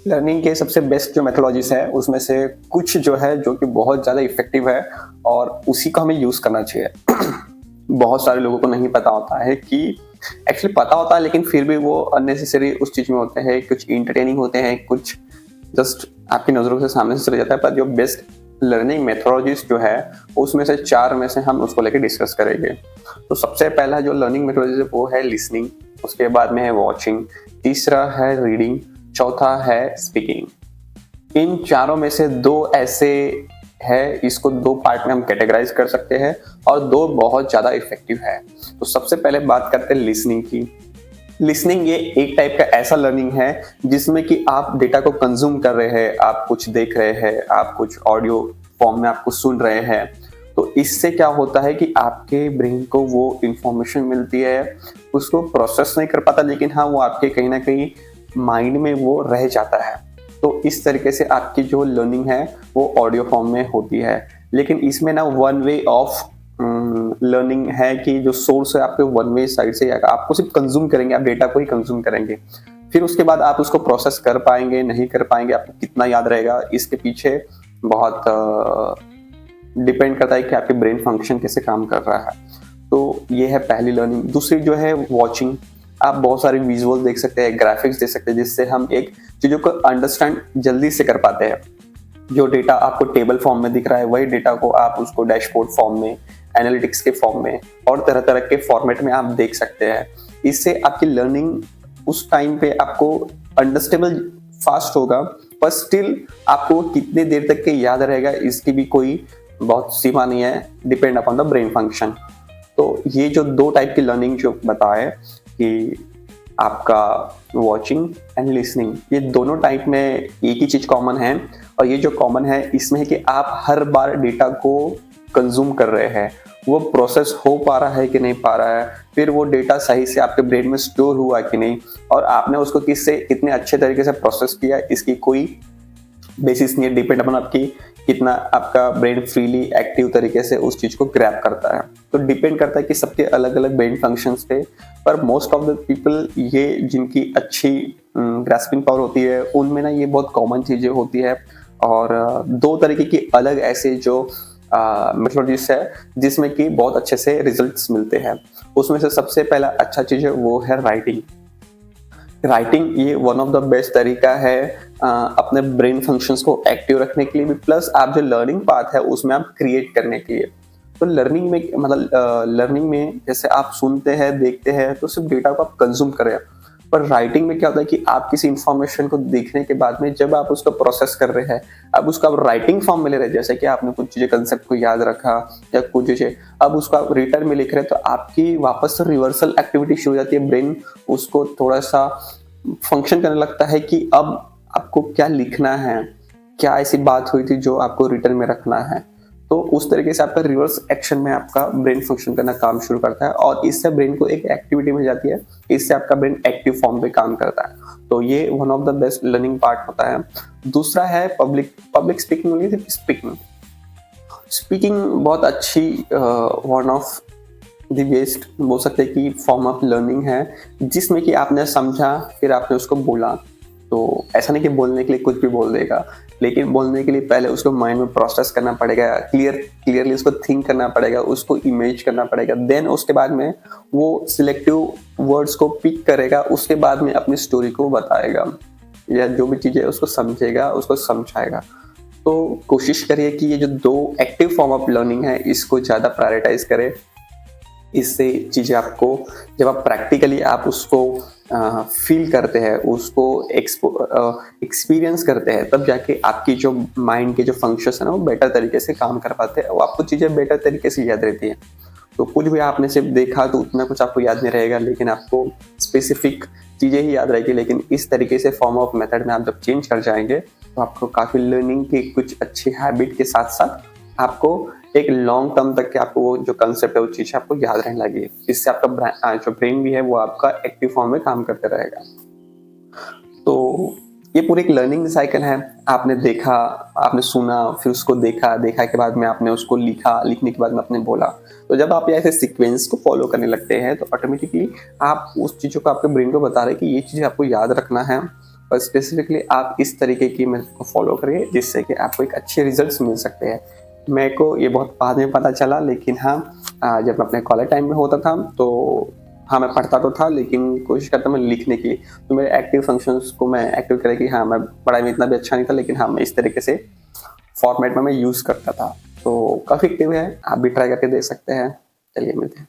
Learning के सबसे best जो मेथोडोलॉजीज़ है, उसमें से कुछ जो है जो कि बहुत ज़्यादा इफ़ेक्टिव है और उसी को हमें यूज़ करना चाहिए। बहुत सारे लोगों को नहीं पता होता है कि एक्चुअली पता होता है लेकिन फिर भी वो अननेसेसरी उस चीज़ में होते हैं, कुछ एंटरटेनिंग होते हैं, कुछ जस्ट आपकी नज़रों से सामने से चले जाता है। पर जो बेस्ट लर्निंग मेथोडोलॉजीज़ जो है, उसमें से 4 में से हम उसको लेके डिस्कस करेंगे। तो सबसे पहला जो लर्निंग मेथोडोलॉजी है वो है लिसनिंग, उसके बाद में है वॉचिंग, तीसरा है रीडिंग, चौथा है स्पीकिंग। इन चारों में से 2 ऐसे है, इसको 2 पार्ट में हम कैटेगराइज कर सकते हैं और 2 बहुत ज़्यादा इफ़ेक्टिव है। तो सबसे पहले बात करते हैं लिसनिंग की। लिसनिंग ये एक टाइप का ऐसा लर्निंग है जिसमें कि आप डेटा को कंज्यूम कर रहे हैं, आप कुछ देख रहे हैं, आप कुछ ऑडियो फॉर्म में आपको सुन रहे हैं। तो इससे क्या होता है कि आपके ब्रेन को वो इंफॉर्मेशन मिलती है, उसको प्रोसेस नहीं कर पाता लेकिन हाँ, वो आपके कहीं न कहीं माइंड में वो रह जाता है। तो इस तरीके से आपकी जो लर्निंग है वो ऑडियो फॉर्म में होती है। लेकिन इसमें ना वन वे ऑफ लर्निंग है कि जो सोर्स है आपके वन वे साइड से आएगा। आपको सिर्फ कंज्यूम करेंगे, आप डेटा को ही कंज्यूम करेंगे। फिर उसके बाद आप उसको प्रोसेस कर पाएँगे, नहीं कर पाएँगे, आपको कितना याद रहेगा, इसके पीछे बहुत डिपेंड करता है कि आपके ब्रेन फंक्शन कैसे काम कर रहा है। तो ये है पहली लर्निंग। दूसरी जो है वॉचिंग, आप बहुत सारे विजुअल देख सकते हैं, ग्राफिक्स देख सकते हैं जिससे हम एक चीज़ों को अंडरस्टैंड जल्दी से कर पाते हैं। जो डेटा आपको टेबल फॉर्म में दिख रहा है वही डेटा को आप उसको डैशबोर्ड फॉर्म में, एनालिटिक्स के फॉर्म में और तरह-तरह के फॉर्मेट में आप देख सकते हैं। इससे आपकी लर्निंग उस टाइम पे आपको अंडरस्टेबल फास्ट होगा, पर स्टिल आपको कितनी देर तक के याद रहेगा इसकी भी कोई बहुत सीमा नहीं है, depend upon the brain function. तो ये जो 2 टाइप की लर्निंग जो बताए कि आपका वॉचिंग एंड लिसनिंग, ये दोनों टाइप में एक ही चीज़ कॉमन है और ये जो कॉमन है इसमें है कि आप हर बार डेटा को कंज्यूम कर रहे हैं, वो प्रोसेस हो पा रहा है कि नहीं पा रहा है, फिर वो डेटा सही से आपके ब्रेन में स्टोर हुआ कि नहीं और आपने उसको कितने अच्छे तरीके से प्रोसेस किया, इसकी कोई बेसिस नहीं है। डिपेंड अपन आपकी कितना आपका ब्रेन फ्रीली एक्टिव तरीके से उस चीज को ग्रैब करता है। तो डिपेंड करता है कि सबके अलग अलग ब्रेन फंक्शंस पे, पर मोस्ट ऑफ द पीपल ये जिनकी अच्छी ग्रास्पिंग पावर होती है उनमें ना ये बहुत कॉमन चीजें होती है। और 2 तरीके की अलग ऐसे जो मेथोडोलॉजीज है जिसमें कि बहुत अच्छे से रिजल्ट्स मिलते हैं। उसमें से सबसे पहला अच्छा चीज है वो है राइटिंग। राइटिंग ये वन ऑफ द बेस्ट तरीका है अपने ब्रेन फंक्शंस को एक्टिव रखने के लिए भी, प्लस आप जो लर्निंग पाथ है उसमें आप क्रिएट करने के लिए। तो लर्निंग में मतलब लर्निंग में जैसे आप सुनते हैं, देखते हैं तो सिर्फ डेटा को आप कंज्यूम कर रहे हैं, पर राइटिंग में क्या होता है कि आप किसी इंफॉर्मेशन को देखने के बाद में जब आप उसको प्रोसेस कर रहे हैं, अब उसको आप राइटिंग फॉर्म में ले रहे हैं, जैसे कि आपने कुछ चीजें कंसेप्ट को याद रखा या कुछ चीजें, अब उसको आप रिटर्न में लिख रहे हैं तो आपकी वापस से रिवर्सल एक्टिविटी शुरू हो जाती है। ब्रेन उसको थोड़ा सा फंक्शन करने लगता है कि अब आपको क्या लिखना है, क्या ऐसी बात हुई थी जो आपको रिटर्न में रखना है। तो उस तरीके से आपका रिवर्स एक्शन में आपका ब्रेन फंक्शन करना काम शुरू करता है और इससे ब्रेन को एक एक्टिविटी मिल जाती है, इससे आपका ब्रेन एक्टिव फॉर्म पे काम करता है। तो ये one of the best learning part होता है। दूसरा है पब्लिक स्पीकिंग। स्पीकिंग बहुत अच्छी वन ऑफ द बेस्ट बोल सकते हैं कि फॉर्म ऑफ लर्निंग है, जिसमें कि आपने समझा फिर आपने उसको बोला। तो ऐसा नहीं कि बोलने के लिए कुछ भी बोल देगा, लेकिन बोलने के लिए पहले उसको माइंड में प्रोसेस करना पड़ेगा, क्लियरली उसको थिंक करना पड़ेगा, उसको इमेज करना पड़ेगा, देन उसके बाद में वो सिलेक्टिव वर्ड्स को पिक करेगा, उसके बाद में अपनी स्टोरी को बताएगा या जो भी चीज़ें उसको समझेगा उसको समझाएगा। तो कोशिश करिए कि ये जो 2 एक्टिव फॉर्म ऑफ लर्निंग है इसको ज़्यादा प्रायोरिटाइज करें। इससे चीज़ें आपको जब आप प्रैक्टिकली आप उसको फील करते हैं, उसको एक्सपीरियंस करते हैं, तब जाके आपकी जो माइंड के जो फंक्शंस है ना वो बेटर तरीके से काम कर पाते हैं और आपको चीज़ें बेटर तरीके से याद रहती हैं। तो कुछ भी आपने सिर्फ देखा तो उतना कुछ आपको याद नहीं रहेगा, लेकिन आपको स्पेसिफिक चीज़ें ही याद रहेगी। लेकिन इस तरीके से फॉर्म ऑफ मेथड में आप जब चेंज कर जाएंगे तो आपको काफ़ी लर्निंग की कुछ अच्छी हैबिट के साथ साथ आपको एक लॉन्ग टर्म तक के आपको वो जो कंसेप्ट है वो चीज़ आपको याद रहने लगी। इससे आपका जो ब्रेन भी है वो आपका एक्टिव फॉर्म में काम करते रहेगा। तो ये पूरी एक लर्निंग साइकिल है। आपने देखा, आपने सुना, फिर उसको देखा, देखा के बाद में आपने उसको लिखा, लिखने के बाद में आपने बोला। तो जब आप ऐसे सीक्वेंस को फॉलो करने लगते हैं तो ऑटोमेटिकली आप उस चीज़ों को आपके ब्रेन को बता रहे हैं कि ये चीज़ आपको याद रखना है और स्पेसिफिकली आप इस तरीके की मेथड को फॉलो करिए जिससे कि आपको एक अच्छे रिजल्ट्स मिल सकते हैं। मेरे को ये बहुत बाद में पता चला, लेकिन हाँ जब मैं अपने कॉलेज टाइम में होता था तो हाँ मैं पढ़ता तो था लेकिन कोशिश करता मैं लिखने की। तो मेरे एक्टिव फंक्शंस को मैं एक्टिव करे कि हाँ मैं पढ़ाई में इतना भी अच्छा नहीं था, लेकिन हाँ मैं इस तरीके से फॉर्मेट में मैं यूज़ करता था। तो काफ़ी एक्टिव है, आप भी ट्राई करके देख सकते हैं। चलिए मिलते हैं।